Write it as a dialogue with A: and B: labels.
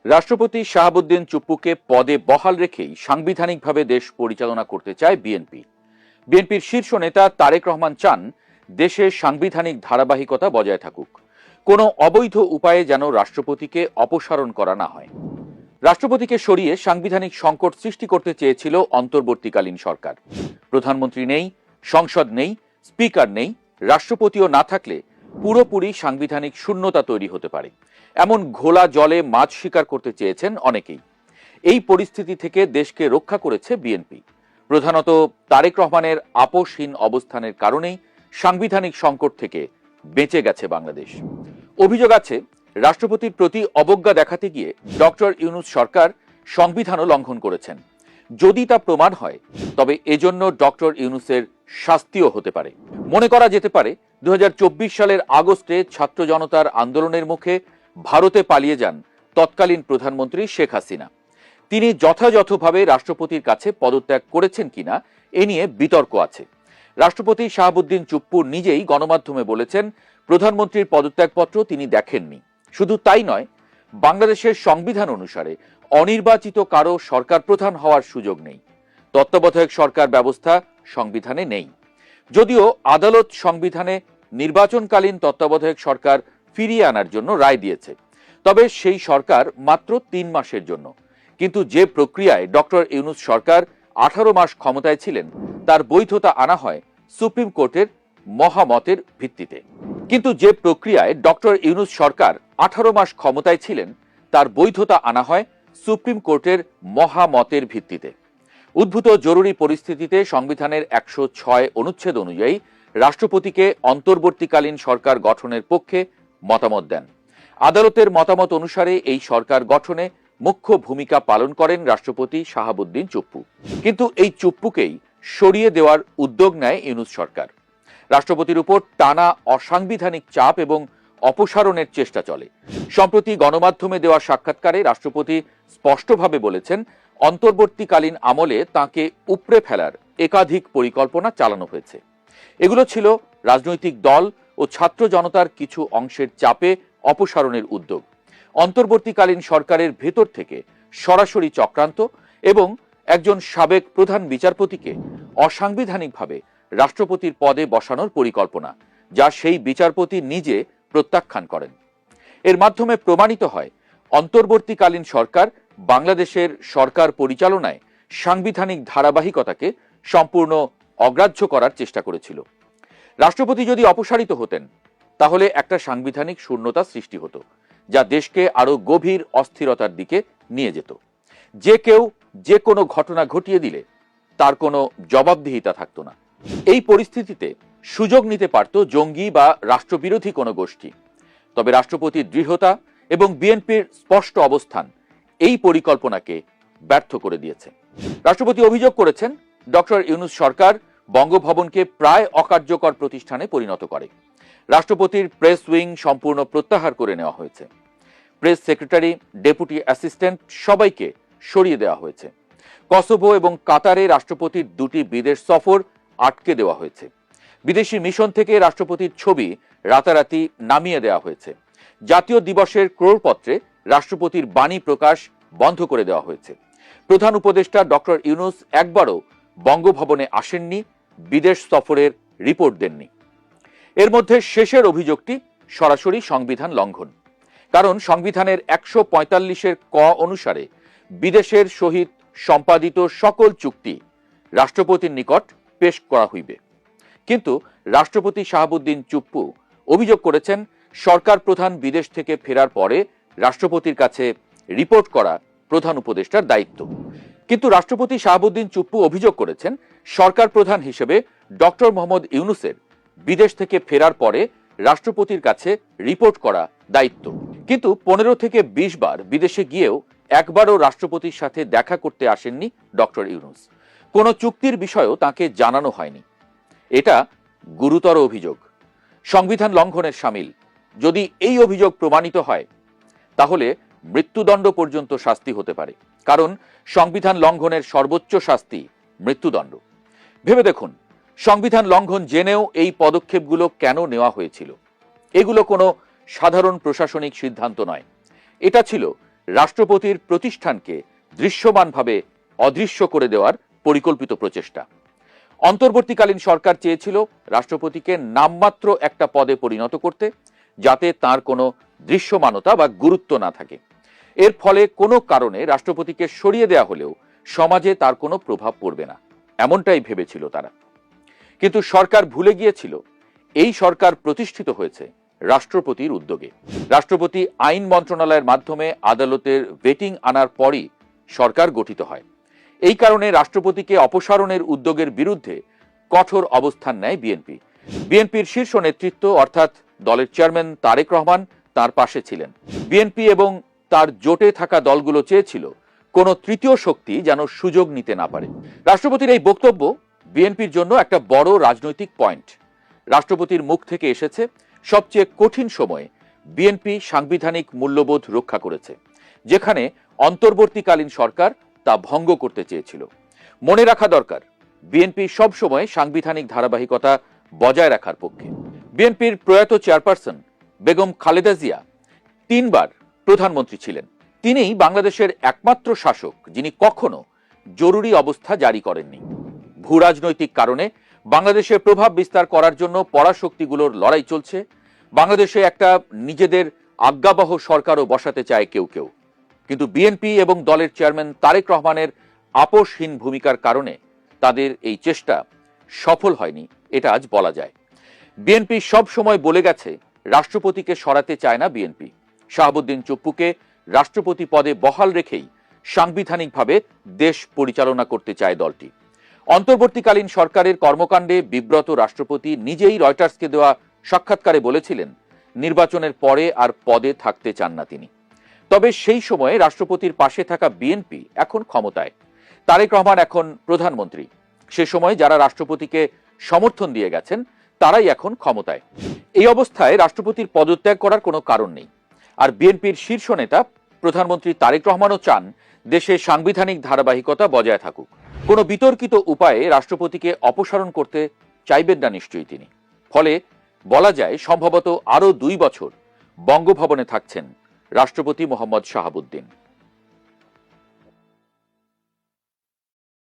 A: রাষ্ট্রপতি শাহাবুদ্দিন চুপ্পুকে পদে বহাল রেখেই সাংবিধানিকভাবে দেশ পরিচালনা করতে চায় বিএনপি। বিএনপির শীর্ষ নেতা তারেক রহমান চান দেশে সাংবিধানিক ধারাবাহিকতা বজায় থাকুক, কোনো অবৈধ উপায়ে যেন রাষ্ট্রপতিকে অপসারণ করা না হয়। রাষ্ট্রপতিকে সরিয়ে সাংবিধানিক সংকট সৃষ্টি করতে চেয়েছিল অন্তর্বর্তীকালীন সরকার। প্রধানমন্ত্রী নেই, সংসদ নেই, স্পিকার নেই, রাষ্ট্রপতিও না থাকলে পুরোপুরি সাংবিধানিক শূন্যতা তৈরি হতে পারে, এমন ঘোলা জলে মাছ শিকার করতে চেয়েছেন অনেকেই। এই পরিস্থিতি থেকে দেশকে রক্ষা করেছে বিএনপি। প্রধানত তারেক রহমানের আপোষহীন অবস্থানের কারণেই সাংবিধানিক সংকট থেকে বেঁচে গেছে বাংলাদেশ। অভিযোগ আছে, রাষ্ট্রপতির প্রতি অবজ্ঞা দেখাতে গিয়ে ডক্টর ইউনূস সরকার সংবিধানও লঙ্ঘন করেছেন। যদি তা প্রমাণ হয় তবে এজন্য ডক্টর ইউনূসের শাস্তিও হতে পারে। মনে করা যেতে পারে 2024 সালের আগস্টে ছাত্র জনতার আন্দোলনের মুখে ভারতে পালিয়ে যান তৎকালীন প্রধানমন্ত্রী শেখ হাসিনা। তিনি যথাযথভাবে রাষ্ট্রপতির কাছে পদত্যাগ করেছেন কিনা এ নিয়ে বিতর্ক আছে। রাষ্ট্রপতি শাহাবুদ্দিন চুপ্পু নিজেই গণমাধ্যমে বলেছেন প্রধানমন্ত্রীর পদত্যাগপত্র তিনি দেখেননি। শুধু তাই নয়, বাংলাদেশের সংবিধান অনুসারে অনির্বাচিত কারো সরকার প্রধান হওয়ার সুযোগ নেই। তত্ত্বাবধায়ক সরকার ব্যবস্থা সংবিধানে নেই। যদিও আদালত সংবিধানে নির্বাচনকালীন তত্ত্বাবধায়ক সরকার ফিরিয়ে আনার জন্য রায় দিয়েছে, তবে সেই সরকার মাত্র 3 মাসের জন্য। কিন্তু যে প্রক্রিয়ায় ডক্টর ইউনূস সরকার 18 মাস ক্ষমতায় ছিলেন তার বৈধতা আনা হয় সুপ্রিম কোর্টের মহামতের ভিত্তিতে। উদ্ভূত জরুরি পরিস্থিতিতে সংবিধানের 106 অনুচ্ছেদ অনুযায়ী রাষ্ট্রপতিকে অন্তর্বর্তীকালীন সরকার গঠনের পক্ষে মতামত দেন। আদালতের মতামত অনুসারে এই সরকার গঠনে মুখ্য ভূমিকা পালন করেন রাষ্ট্রপতি শাহাবুদ্দিন চুপ্পু। কিন্তু এই চুপ্পুকেই সরিয়ে দেওয়ার উদ্যোগ নেয় ইউনূস সরকার। রাষ্ট্রপতির উপর টানা অসাংবিধানিক চাপ এবং অপসারণের চেষ্টা চলে। সম্প্রতি গণমাধ্যমে দেওয়া সাক্ষাৎকারে রাষ্ট্রপতি স্পষ্টভাবে বলেছেন অন্তর্বর্তীকালীন আমলে তাকে উপড়ে ফেলার একাধিক পরিকল্পনা চালানো হয়েছে। এগুলো ছিল রাজনৈতিক দল ও ছাত্র জনতার কিছু অংশের চাপে অপসারণের উদ্যোগ, অন্তর্বর্তীকালীন সরকারের ভেতর থেকে সরাসরি চক্রান্ত এবং একজন সাবেক প্রধান বিচারপতিকে অসাংবিধানিকভাবে রাষ্ট্রপতির পদে বসানোর পরিকল্পনা, যা সেই বিচারপতি নিজে প্রত্যাখ্যান করেন। এর মাধ্যমে প্রমাণিত হয় অন্তর্বর্তীকালীন সরকার বাংলাদেশের সরকার পরিচালনায় সাংবিধানিক ধারাবাহিকতাকে সম্পূর্ণ অগ্রাহ্য করার চেষ্টা করেছিল। রাষ্ট্রপতি যদি অপসারিত হতেন তাহলে একটা সাংবিধানিক শূন্যতা সৃষ্টি হতো, যা দেশকে আরো গভীর অস্থিরতার দিকে নিয়ে যেত। যে কেউ যে কোনো ঘটনা ঘটিয়ে দিলে তার কোনো জবাবদিহিতা থাকতো না। এই পরিস্থিতিতে সুযোগ নিতে পারত জঙ্গি বা রাষ্ট্রবিরোধী কোনো গোষ্ঠী। তবে রাষ্ট্রপতির দৃঢ়তা এবং বিএনপির স্পষ্ট অবস্থান এই পরিকল্পনাকে ব্যর্থ করে দিয়েছে। রাষ্ট্রপতি অভিযোগ করেছেন ডক্টর ইউনূস সরকার বঙ্গভবনকে প্রায় অকার্যকর প্রতিষ্ঠানে পরিণত করে। রাষ্ট্রপতির প্রেস উইং সম্পূর্ণ প্রত্যাহার করে নেওয়া হয়েছে। প্রেস সেক্রেটারি, ডেপুটি অ্যাসিস্ট্যান্ট সবাইকে সরিয়ে দেওয়া হয়েছে। কসোভো এবং কাতারে রাষ্ট্রপতির 2টি বিদেশ সফর আটকে দেওয়া হয়েছে। বিদেশি মিশন থেকে রাষ্ট্রপতির ছবি রাতারাতি নামিয়ে দেওয়া হয়েছে। জাতীয় দিবসের ক্রোড়পত্রে রাষ্ট্রপতির বাণী প্রকাশ বন্ধ করে দেওয়া হয়েছে। প্রধান উপদেষ্টা ডক্টর ইউনূস একবারও বঙ্গভবনে আসেননি, বিদেশ সফরের রিপোর্ট দেননি। এর মধ্যে শেষের অভিযোগটি সরাসরি সংবিধান লঙ্ঘন, কারণ সংবিধানের 145-এর ক অনুসারে বিদেশের সহিত সম্পাদিত সকল চুক্তি রাষ্ট্রপতির নিকট পেশ করা হইবে। কিন্তু রাষ্ট্রপতি শাহাবুদ্দিন চুপ্পু অভিযোগ করেছেন সরকার প্রধান বিদেশ থেকে ফেরার পরে রাষ্ট্রপতির কাছে রিপোর্ট করা প্রধান উপদেষ্টার দায়িত্ব। কিন্তু রাষ্ট্রপতি শাহাবুদ্দিন চুপ্পু অভিযোগ করেছেন সরকার প্রধান হিসেবে ডক্টর মোহাম্মদ ইউনূসের বিদেশ থেকে ফেরার পরে রাষ্ট্রপতির কাছে রিপোর্ট করা দায়িত্ব। কিন্তু 15 থেকে 20 বার বিদেশে গিয়েও একবারও রাষ্ট্রপতির সাথে দেখা করতে আসেননি ডক্টর ইউনূস। কোনো চুক্তির বিষয়েও তাকে জানানো হয়নি। এটা গুরুতর অভিযোগ, সংবিধান লঙ্ঘনের শামিল। যদি এই অভিযোগ প্রমাণিত হয় তাহলে মৃত্যুদণ্ড পর্যন্ত শাস্তি হতে পারে, কারণ সংবিধান লঙ্ঘনের সর্বোচ্চ শাস্তি মৃত্যুদণ্ড। ভেবে দেখুন, সংবিধান লঙ্ঘন জেনেও এই পদক্ষেপগুলো কেন নেওয়া হয়েছিল। এগুলো কোনো সাধারণ প্রশাসনিক সিদ্ধান্ত নয়, এটা ছিল রাষ্ট্রপতির প্রতিষ্ঠানকে দৃশ্যমানভাবে অদৃশ্য করে দেওয়ার পরিকল্পিত প্রচেষ্টা। অন্তর্বর্তীকালীন সরকার চেয়েছিল রাষ্ট্রপতিকে নামমাত্র একটা পদে পরিণত করতে, যাতে তার কোনো দৃশ্যমানতা বা গুরুত্ব না থাকে। এর ফলে কোনো কারণে রাষ্ট্রপতিকে সরিয়ে দেয়া হলেও সমাজে তার কোনো প্রভাব পড়বে না, এমনটাই ভেবেছিল তারা। কিন্তু সরকার ভুলে গিয়েছিল এই সরকার প্রতিষ্ঠিত হয়েছে রাষ্ট্রপতির উদ্যোগে। রাষ্ট্রপতি আইন মন্ত্রণালয়ের মাধ্যমে আদালতের ভেটিং আনার পরই সরকার গঠিত হয়। এই কারণে রাষ্ট্রপতিকে অপসারণের উদ্যোগের বিরুদ্ধে কঠোর অবস্থান নেয় বিএনপি। বিএনপির শীর্ষ নেতৃত্ব অর্থাৎ দলের চেয়ারম্যান তারেক রহমান তার পাশে ছিলেন। বিএনপি এবং তার জোটে থাকা দলগুলো চেয়েছিল কোনো তৃতীয় শক্তি যেন সুযোগ নিতে না পারে। রাষ্ট্রপতির এই বক্তব্য বিএনপির জন্য একটা বড় রাজনৈতিক পয়েন্ট। রাষ্ট্রপতির মুখ থেকে এসেছে সবচেয়ে কঠিন সময়ে বিএনপি সাংবিধানিক মূল্যবোধ রক্ষা করেছে, যেখানে অন্তর্বর্তীকালীন সরকার তা ভঙ্গ করতে চেয়েছিল। মনে রাখা দরকার, বিএনপি সবসময় সাংবিধানিক ধারাবাহিকতা বজায় রাখার পক্ষে। বিএনপির প্রয়াত চেয়ারপারসন বেগম খালেদা জিয়া 3 বার প্রধানমন্ত্রী ছিলেন। তিনিই বাংলাদেশের একমাত্র শাসক যিনি কখনো জরুরি অবস্থা জারি করেননি। ভূরাজনৈতিক কারণে বাংলাদেশে প্রভাব বিস্তার করার জন্য পরাশক্তিগুলোর লড়াই চলছে। বাংলাদেশে একটা নিজেদের আজ্ঞাবহ সরকারও বসাতে চায় কেউ কেউ। কিন্তু বিএনপি এবং দলের চেয়ারম্যান তারেক রহমানের আপোষহীন ভূমিকার কারণে তাদের এই চেষ্টা সফল হয়নি, এটা আজ বলা যায়। বিএনপি সব সময় বলে গেছে রাষ্ট্রপতিকে সরাতে চায় না বিএনপি। শাহাবুদ্দিন চুপ্পুকে রাষ্ট্রপতি পদে বহাল রেখেই সাংবিধানিকভাবে দেশ পরিচালনা করতে চায় দলটি। অন্তর্বর্তীকালীন সরকারের কর্মকাণ্ডে বিব্রত রাষ্ট্রপতি নিজেই রয়টার্সকে দেওয়া সাক্ষাৎকারে বলেছিলেন নির্বাচনের পরে আর পদে থাকতে চান না তিনি। তবে সেই সময়ে রাষ্ট্রপতির পাশে থাকা বিএনপি এখন ক্ষমতায়। তারেক রহমান এখন প্রধানমন্ত্রী। সে সময় যারা রাষ্ট্রপতিকে সমর্থন দিয়ে গেছেন তারাই এখন ক্ষমতায়। এই অবস্থায় রাষ্ট্রপতির পদত্যাগ করার কোনো কারণ নেই। আর বিএনপির শীর্ষ নেতা প্রধানমন্ত্রী তারেক রহমানও চান দেশে সাংবিধানিক ধারাবাহিকতা বজায় থাকুক। কোনো বিতর্কিত উপায়ে রাষ্ট্রপতিকে অপসারণ করতে চাইবেন না নিশ্চয়ই তিনি। ফলে বলা যায় সম্ভবত আরো 2 বছর বঙ্গভবনে থাকছেন রাষ্ট্রপতি মোহাম্মদ শাহাবুদ্দিন।